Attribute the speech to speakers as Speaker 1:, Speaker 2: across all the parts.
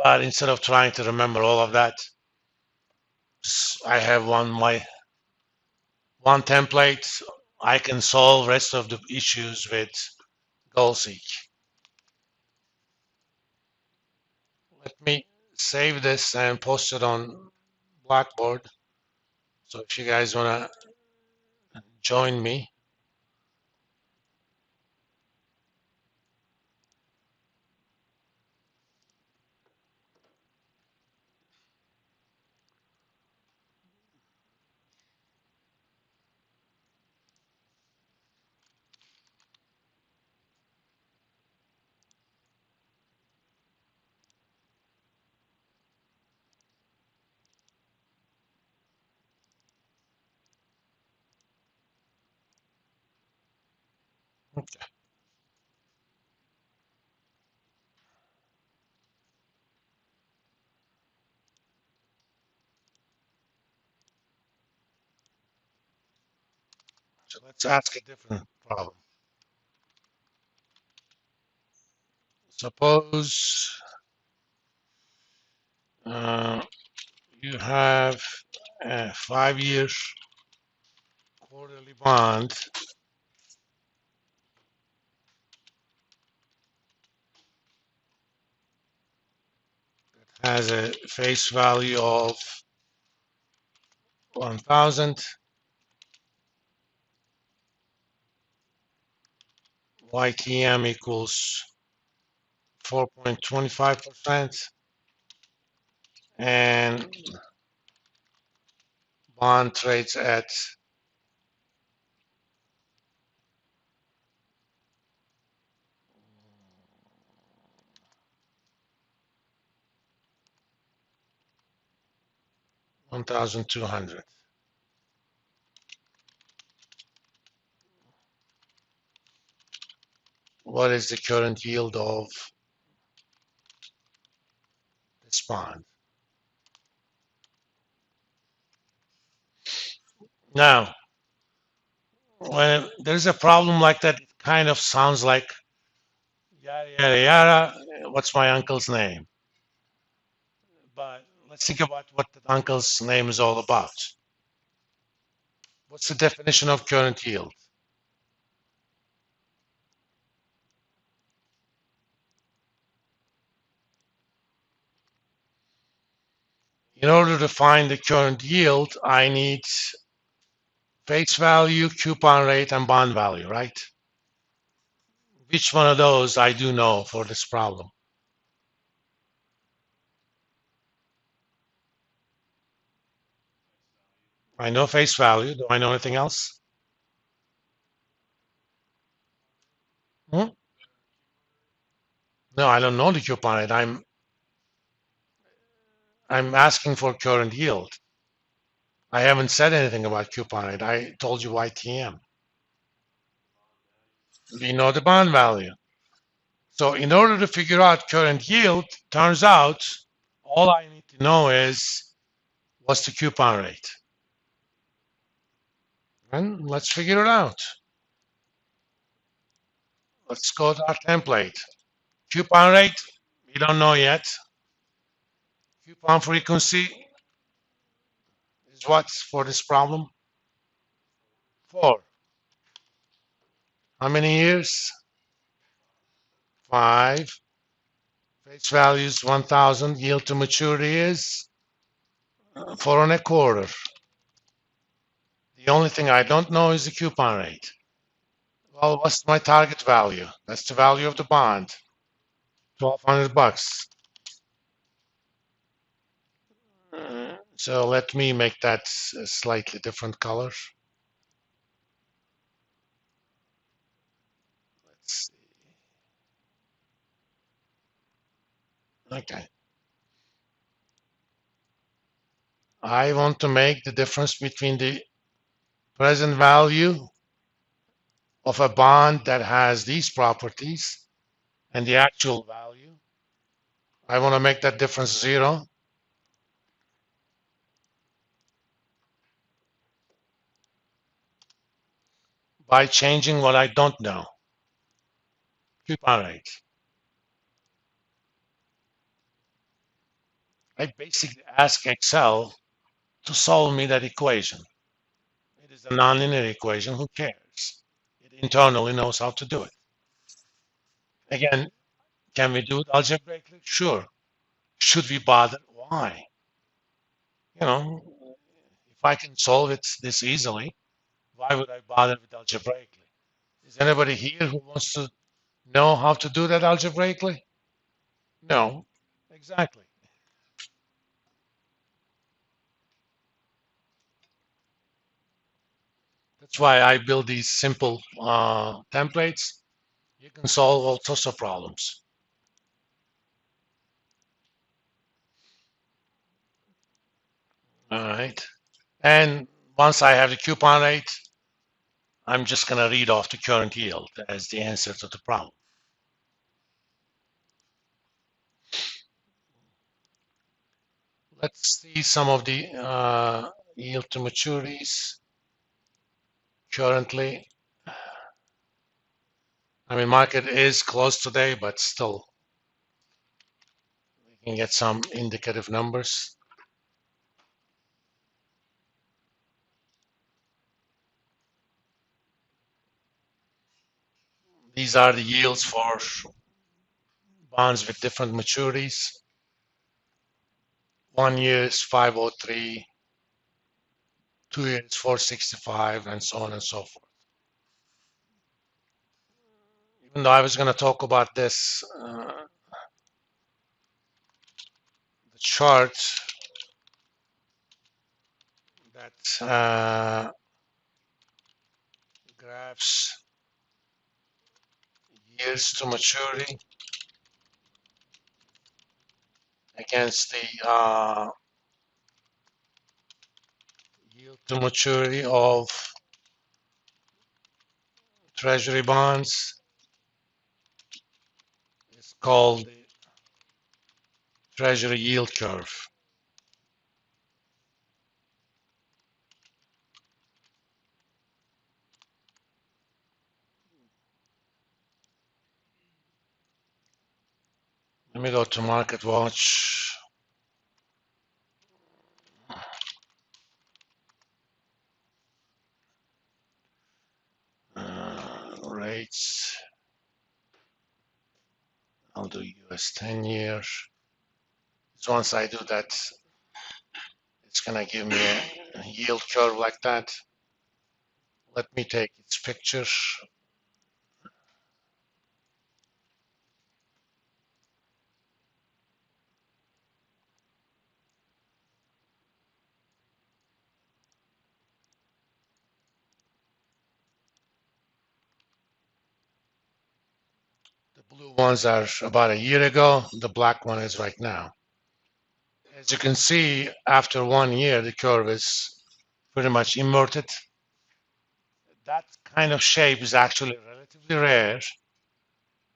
Speaker 1: But instead of trying to remember all of that, I have one template. I can solve rest of the issues with GoalSeek. Let me save this and post it on Blackboard. So if you guys want to join me, so let's ask a different problem. Suppose you have a 5-year quarterly bond that has a face value of 1,000. YTM equals 4.25%, and bond trades at 1,200. What is the current yield of this bond? Now, when there's a problem like that, it kind of sounds like yada yada yada. What's my uncle's name? But let's think about what the uncle's name is all about. What's the definition of current yield? In order to find the current yield, I need face value, coupon rate, and bond value, right? Which one of those I do know for this problem? I know face value. Do I know anything else? Hmm? No, I don't know the coupon rate. I'm asking for current yield. I haven't said anything about coupon rate. I told you YTM. We know the bond value. So in order to figure out current yield, turns out all I need to know is what's the coupon rate. And let's figure it out. Let's go to our template. Coupon rate, we don't know yet. Coupon frequency is what for this problem? 4. How many years? 5. Face value is 1,000. Yield to maturity is 4.25. The only thing I don't know is the coupon rate. Well, what's my target value? That's the value of the bond. $1,200. So let me make that a slightly different color. Let's see. Okay. I want to make the difference between the present value of a bond that has these properties and the actual value. I want to make that difference 0. By changing what I don't know. Coupon rate. I basically ask Excel to solve me that equation. It is a nonlinear equation. Who cares? It internally knows how to do it. Again, can we do it algebraically? Sure. Should we bother? Why? You know, if I can solve it this easily, why would I bother with algebraically? Is anybody here who wants to know how to do that algebraically? No, exactly. That's why I build these simple templates. You can solve all sorts of problems. All right. And once I have the coupon rate, I'm just going to read off the current yield as the answer to the problem. Let's see some of the yield to maturities currently. I mean, market is close today, but still, we can get some indicative numbers. These are the yields for bonds with different maturities. 1 year is 503, 2 years 465, and so on and so forth. Even though I was going to talk about this, the chart that graphs years to maturity against the yield to maturity of treasury bonds is called the treasury yield curve. Let me go to Market Watch. Rates. I'll do US 10 year. So once I do that, it's gonna give me a yield curve like that. Let me take its picture. The blue ones are about a year ago. The black one is right now. As you can see, after 1 year, the curve is pretty much inverted. That kind of shape is actually relatively rare,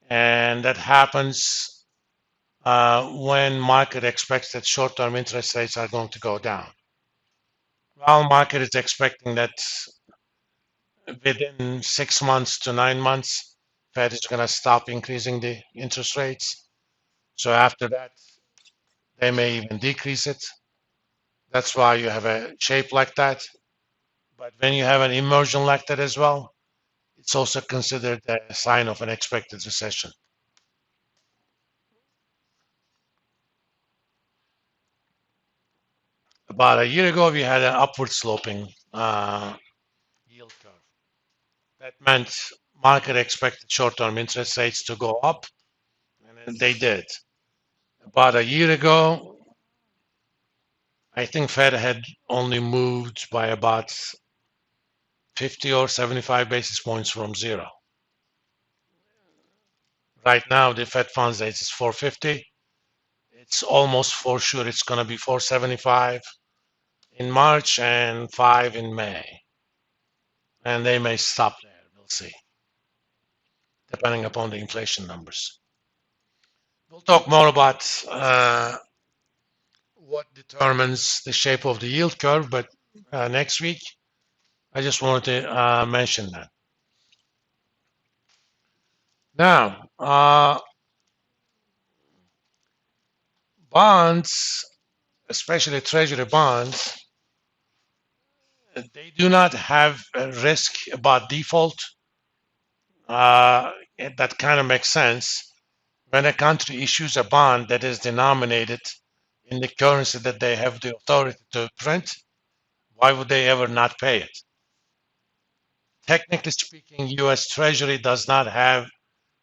Speaker 1: and that happens when market expects that short-term interest rates are going to go down. While market is expecting that within 6 months to 9 months, Fed is going to stop increasing the interest rates. So after that, they may even decrease it. That's why you have a shape like that. But when you have an inversion like that as well, it's also considered a sign of an expected recession. About a year ago, we had an upward sloping yield curve. That meant market expected short-term interest rates to go up, and they did. About a year ago, I think Fed had only moved by about 50 or 75 basis points from zero. Right now, the Fed funds rate is 450. It's almost for sure it's going to be 475 in March and 5 in May. And they may stop there. We'll see, depending upon the inflation numbers. We'll talk more about what determines the shape of the yield curve, but next week, I just wanted to mention that. Now, bonds especially treasury bonds, they do not have a risk about default. Uh, that kind of makes sense. When a country issues a bond that is denominated in the currency that they have the authority to print, why would they ever not pay it? Technically speaking, US Treasury does not have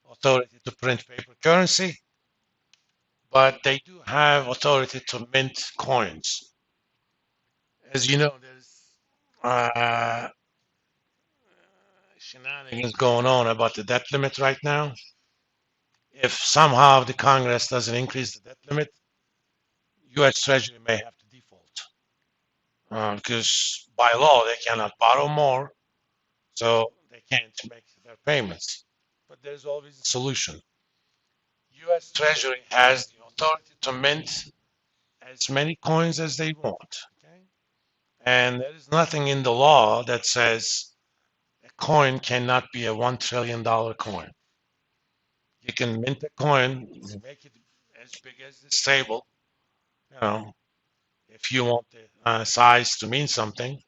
Speaker 1: authority to print paper currency, but they do have authority to mint coins. As you know, there's uh, shenanigans going on about the debt limit right now. If somehow the Congress doesn't increase the debt limit, US Treasury may have to default because by law they cannot borrow more, so they can't make their payments. But there's always a solution. US Treasury has the authority to mint as many coins as they want. Okay? And there is nothing in the law that says a coin cannot be a $1 trillion coin. You can mint a coin, make it as big as this table, you know, if you want the size to mean something.